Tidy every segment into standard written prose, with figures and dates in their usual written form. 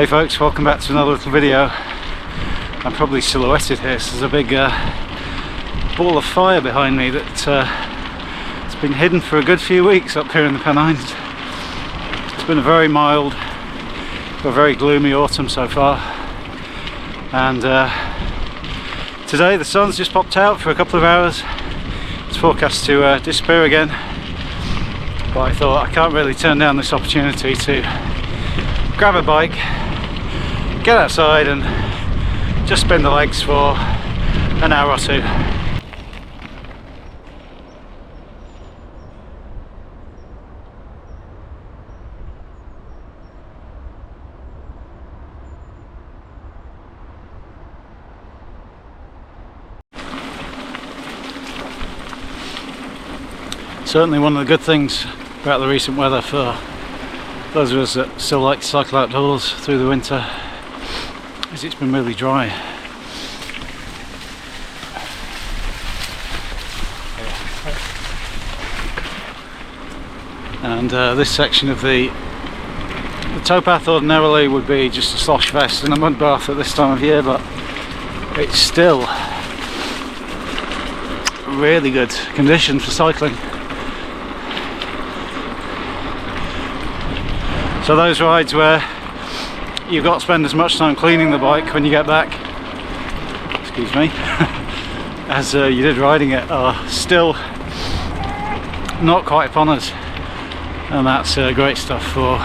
Hey folks, welcome back to another little video. I'm probably silhouetted here, so there's a big ball of fire behind me that it's been hidden for a good few weeks up here in the Pennines. It's been a very mild, a very gloomy autumn so far, and today the sun's just popped out for a couple of hours. It's forecast to disappear again, but I thought I can't really turn down this opportunity to grab a bike, get outside and just spin the legs for an hour or two. Certainly one of the good things about the recent weather for those of us that still like to cycle outdoors through the winter is it's been really dry. And this section of the towpath ordinarily would be just a slosh vest and a mud bath at this time of year, but it's still really good condition for cycling. So those rides where you've got to spend as much time cleaning the bike when you get back, excuse me, as you did riding it are still not quite upon us, and that's great stuff for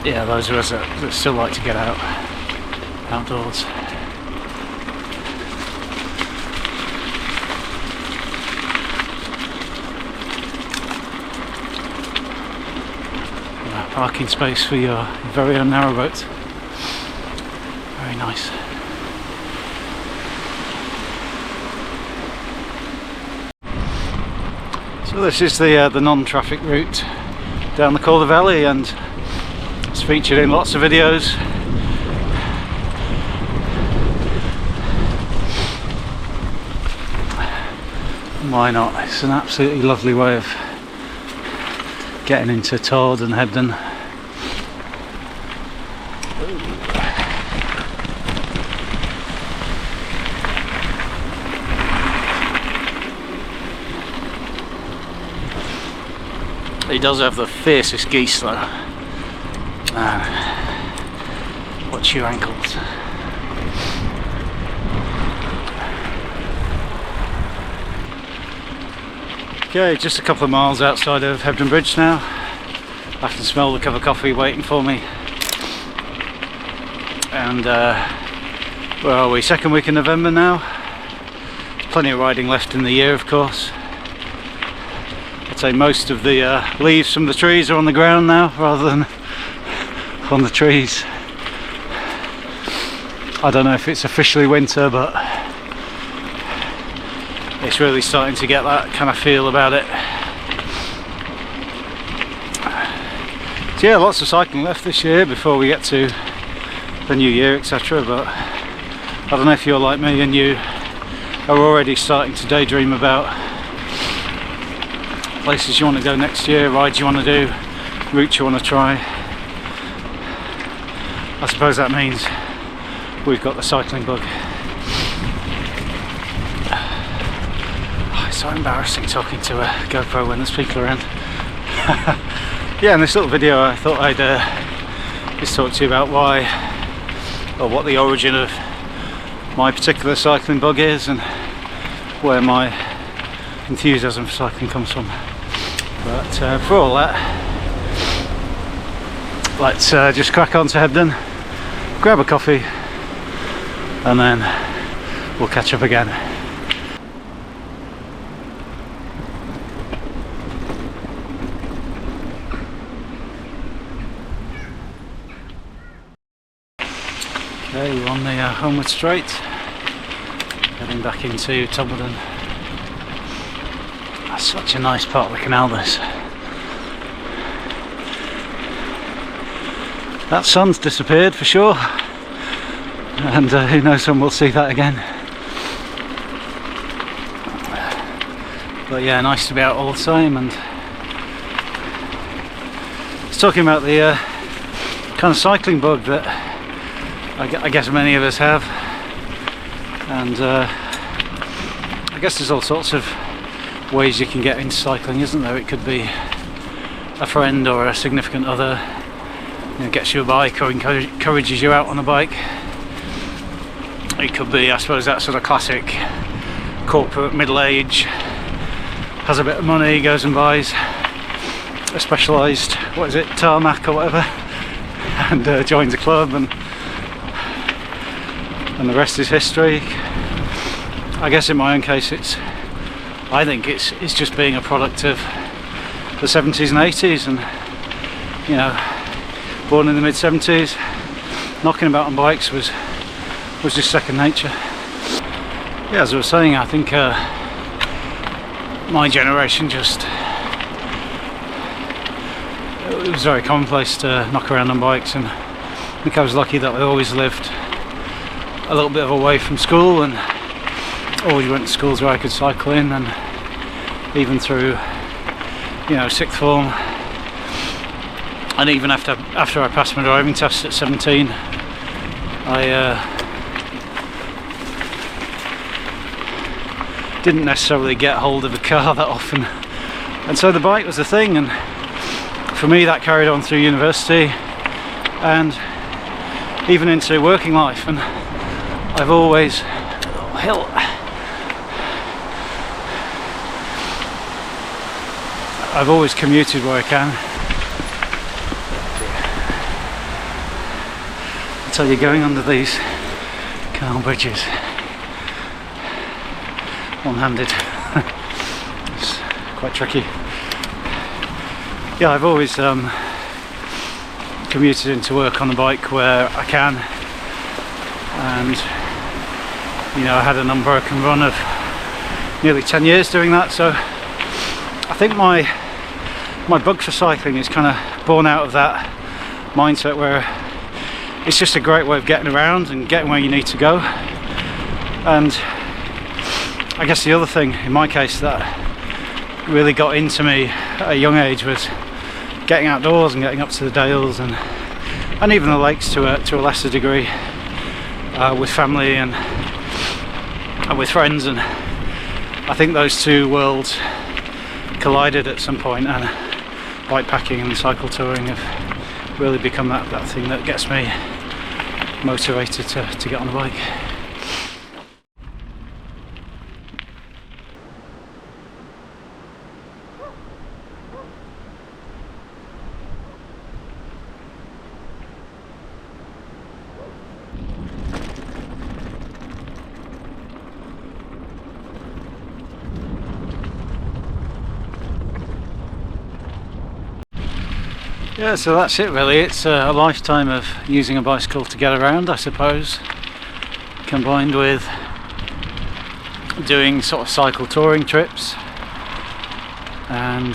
those of us that still like to get out outdoors. Parking space for your very own narrowboat. Very nice. So this is the non-traffic route down the Calder Valley, and it's featured in lots of videos. Why not? It's an absolutely lovely way of getting into Tord and Hebden. He does have the fiercest geese though. Watch your ankles. Okay, just a couple of miles outside of Hebden Bridge now. I can smell the cup of coffee waiting for me. And where are we? Second week in November now. There's plenty of riding left in the year, of course. I'd say most of the leaves from the trees are on the ground now rather than on the trees. I don't know if it's officially winter, but it's really starting to get that kind of feel about it. So yeah, lots of cycling left this year before we get to the new year, etc. But I don't know if you're like me and you are already starting to daydream about places you want to go next year, rides you want to do, routes you want to try. I suppose that means we've got the cycling bug. So embarrassing talking to a GoPro when there's people around. Yeah, in this little video I thought I'd just talk to you about why, or what the origin of my particular cycling bug is and where my enthusiasm for cycling comes from. But for all that, let's just crack on to Hebden, grab a coffee, and then we'll catch up again. Okay, we're on the homeward straight, heading back into Tumbledon. That's such a nice part of the canal, this. That sun's disappeared for sure, and who knows when we'll see that again. But yeah, nice to be out all the time. And I was talking about the kind of cycling bug that I guess many of us have, and I guess there's all sorts of ways you can get into cycling, isn't there? It could be a friend or a significant other, you know, gets you a bike or encourages you out on a bike. It could be, I suppose, that sort of classic corporate middle age, has a bit of money, goes and buys a specialised, what is it, tarmac or whatever, and joins a club, and the rest is history. I guess in my own case, I think it's just being a product of the 70s and 80s, and you know, born in the mid 70s, knocking about on bikes was just second nature. Yeah, as I was saying, I think my generation just, it was very commonplace to knock around on bikes, and I think I was lucky that I always lived a little bit away from school, and always went to schools where I could cycle in, and even through, you know, sixth form, and even after I passed my driving test at 17, I didn't necessarily get hold of a car that often, and so the bike was the thing. And for me, that carried on through university and even into working life, and I've always, oh hell, I've always commuted where I can. Until you're going under these canal bridges, one-handed. It's quite tricky. Yeah, I've always commuted into work on a bike where I can, and you know, I had an unbroken run of nearly 10 years doing that. So I think my bug for cycling is kind of born out of that mindset, where it's just a great way of getting around and getting where you need to go. And I guess the other thing in my case that really got into me at a young age was getting outdoors and getting up to the dales and even the lakes to a lesser degree, with family and with friends. And I think those two worlds collided at some point, and bikepacking and cycle touring have really become that thing that gets me motivated to get on the bike. Yeah, so that's it really. It's a lifetime of using a bicycle to get around, I suppose, combined with doing sort of cycle touring trips, and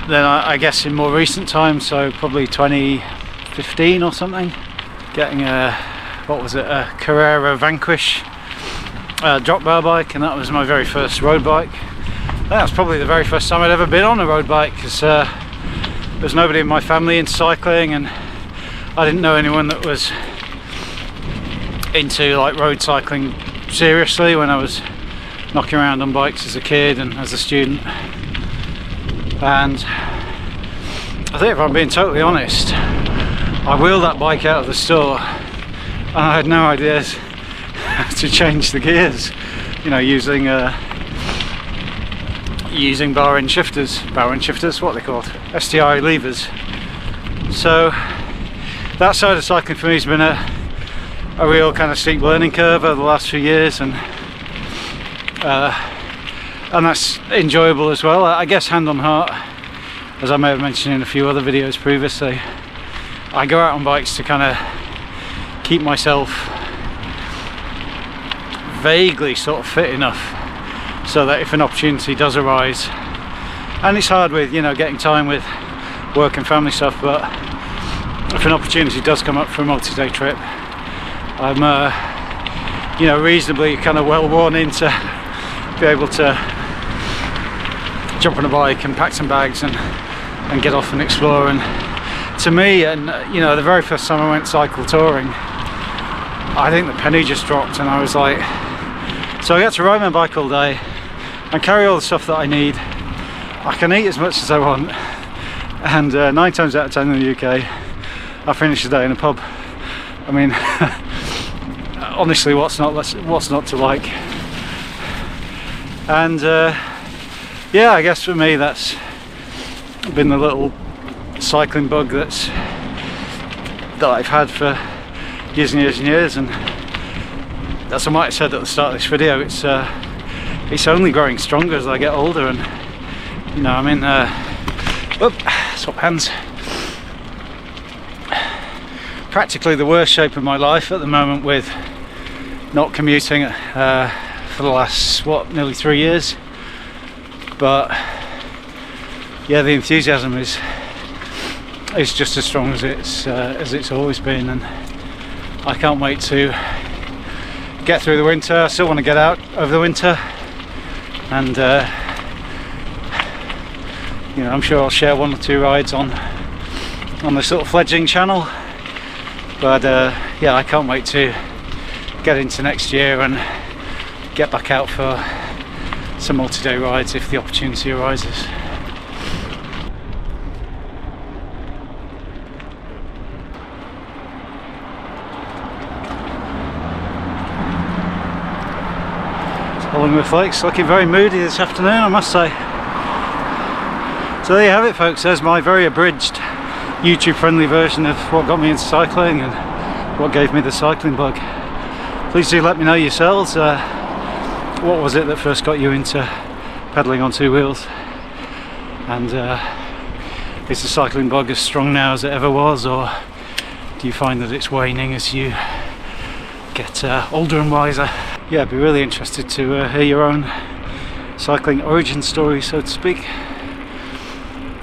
then I guess in more recent times, so probably 2015 or something, getting a Carrera Vanquish drop bar bike, and that was my very first road bike. That was probably the very first time I'd ever been on a road bike, because there's nobody in my family into cycling, and I didn't know anyone that was into like road cycling seriously when I was knocking around on bikes as a kid and as a student. And I think, if I'm being totally honest, I wheeled that bike out of the store and I had no ideas how to change the gears, you know, using bar end shifters, what are they called? STI levers. So that side of cycling for me has been a real kind of steep learning curve over the last few years, and that's enjoyable as well. I guess, hand on heart, as I may have mentioned in a few other videos previously, I go out on bikes to kind of keep myself vaguely sort of fit enough so that if an opportunity does arise, and it's hard with, you know, getting time with work and family stuff, but if an opportunity does come up for a multi-day trip, I'm you know, reasonably kind of well worn in to be able to jump on a bike and pack some bags and get off and explore. And to me, and you know, the very first time I went cycle touring, I think the penny just dropped, and I was like, so I get to ride my bike all day and carry all the stuff that I need. I can eat as much as I want, and 9 times out of 10 in the UK I finish the day in a pub. I mean, honestly, what's not to like? And yeah, I guess for me that's been the little cycling bug that I've had for years and years and years, and as I might have said at the start of this video, it's only growing stronger as I get older. And you know, I'm in swap hands, practically the worst shape of my life at the moment, with not commuting for the last nearly 3 years. But yeah, the enthusiasm is just as strong as it's always been, and I can't wait to get through the winter. I still want to get out over the winter, and you know, I'm sure I'll share 1 or 2 rides on this little fledgling channel. But yeah, I can't wait to get into next year and get back out for some multi-day rides if the opportunity arises. Hollingworth Lake's looking very moody this afternoon, I must say. So there you have it, folks. There's my very abridged YouTube friendly version of what got me into cycling and what gave me the cycling bug. Please do let me know yourselves, what was it that first got you into pedalling on 2 wheels, and is the cycling bug as strong now as it ever was, or do you find that it's waning as you get older and wiser? Yeah, I'd be really interested to hear your own cycling origin story, so to speak.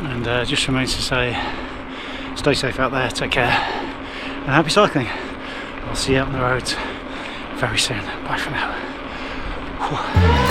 And just remains to say, stay safe out there, take care, and happy cycling. I'll see you out on the roads very soon. Bye for now. Whew.